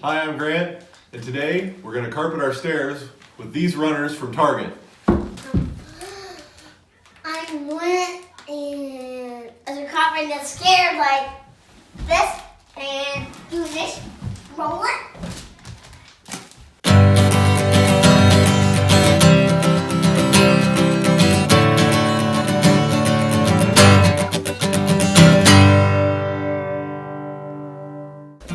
Hi, I'm Grant, and today we're going to carpet our stairs with these runners from Target. I went and as a carpenter the stairs like this and do this, roll it.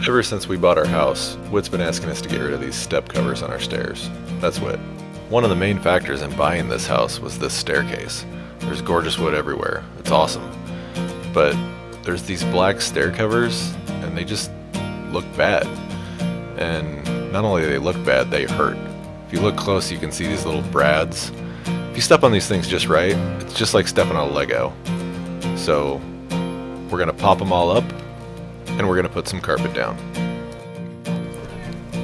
Ever since we bought our house, Whit's been asking us to get rid of these step covers on our stairs. That's Whit. One of the main factors in buying this house was this staircase. There's gorgeous wood everywhere. It's awesome. But there's these black stair covers, and they just look bad. And not only do they look bad, they hurt. If you look close, you can see these little brads. If you step on these things just right, it's just like stepping on a Lego. So we're gonna pop them all up, and we're going to put some carpet down.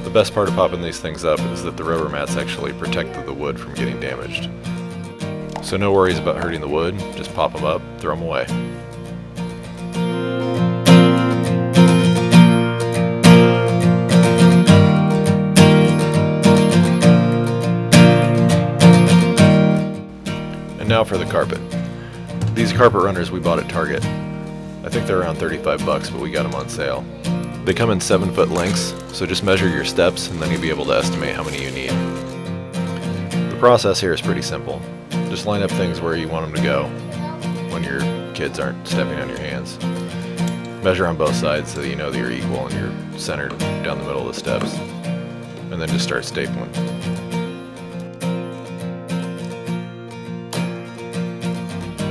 The best part of popping these things up is that the rubber mats actually protect the wood from getting damaged. So no worries about hurting the wood, just pop them up, throw them away. And now for the carpet. These carpet runners we bought at Target. I think they're around 35 bucks, but we got them on sale. They come in 7-foot lengths, so just measure your steps and then you'll be able to estimate how many you need. The process here is pretty simple. Just line up things where you want them to go when your kids aren't stepping on your hands. Measure on both sides so that you know that you're equal and you're centered down the middle of the steps. And then just start stapling.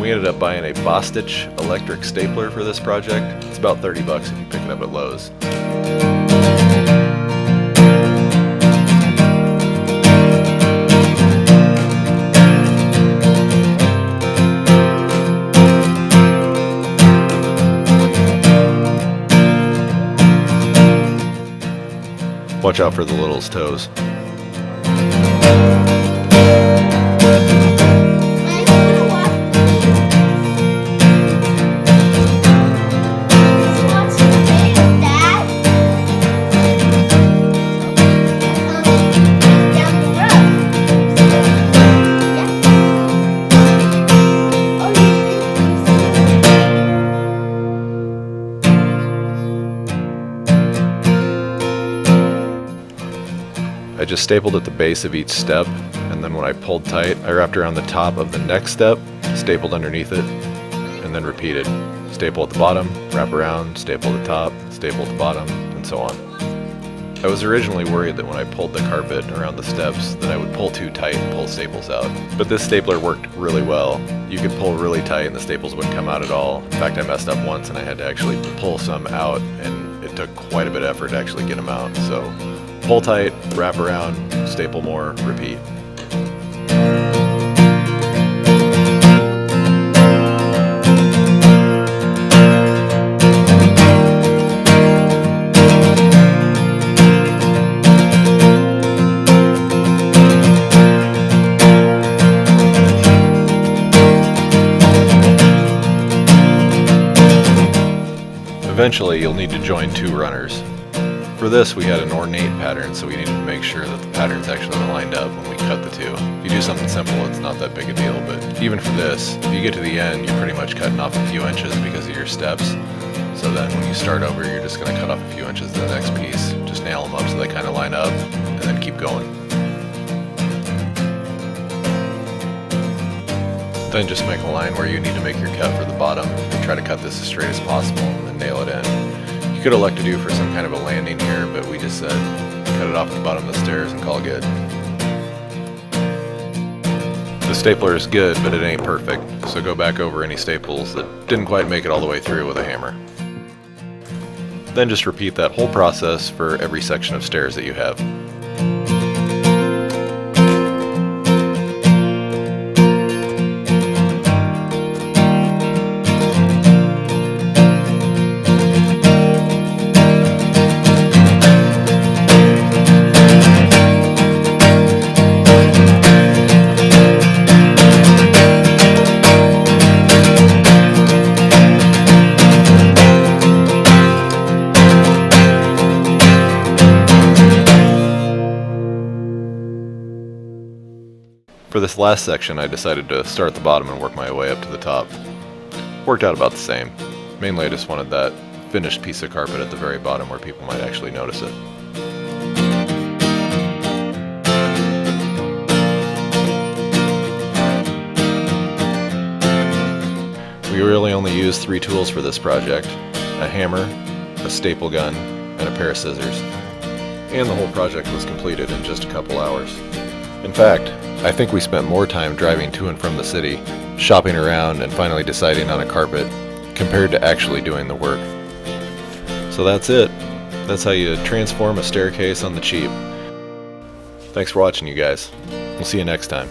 We ended up buying a Bostitch electric stapler for this project. It's about 30 bucks if you pick it up at Lowe's. Watch out for the little's toes. I just stapled at the base of each step, and then when I pulled tight, I wrapped around the top of the next step, stapled underneath it, and then repeated. Staple at the bottom, wrap around, staple at the top, staple at the bottom, and so on. I was originally worried that when I pulled the carpet around the steps that I would pull too tight and pull staples out. But this stapler worked really well. You could pull really tight and the staples wouldn't come out at all. In fact, I messed up once and I had to actually pull some out, and it took quite a bit of effort to actually get them out. So pull tight, wrap around, staple more, repeat. Eventually, you'll need to join two runners. For this, we had an ornate pattern, so we needed to make sure that the patterns actually lined up when we cut the two. If you do something simple, it's not that big a deal, but even for this, if you get to the end, you're pretty much cutting off a few inches because of your steps. So then when you start over, you're just going to cut off a few inches to the next piece. Just nail them up so they kind of line up, and then keep going. Then just make a line where you need to make your cut for the bottom. Try to cut this as straight as possible and then nail it in. You could elect to do for some kind of a landing here, but we just said cut it off at the bottom of the stairs and call it good. The stapler is good, but it ain't perfect, so go back over any staples that didn't quite make it all the way through with a hammer. Then just repeat that whole process for every section of stairs that you have. For this last section, I decided to start at the bottom and work my way up to the top. Worked out about the same. Mainly I just wanted that finished piece of carpet at the very bottom where people might actually notice it. We really only used 3 tools for this project: a hammer, a staple gun, and a pair of scissors. And the whole project was completed in just a couple hours. In fact, I think we spent more time driving to and from the city, shopping around, and finally deciding on a carpet, compared to actually doing the work. So that's it. That's how you transform a staircase on the cheap. Thanks for watching, you guys. We'll see you next time.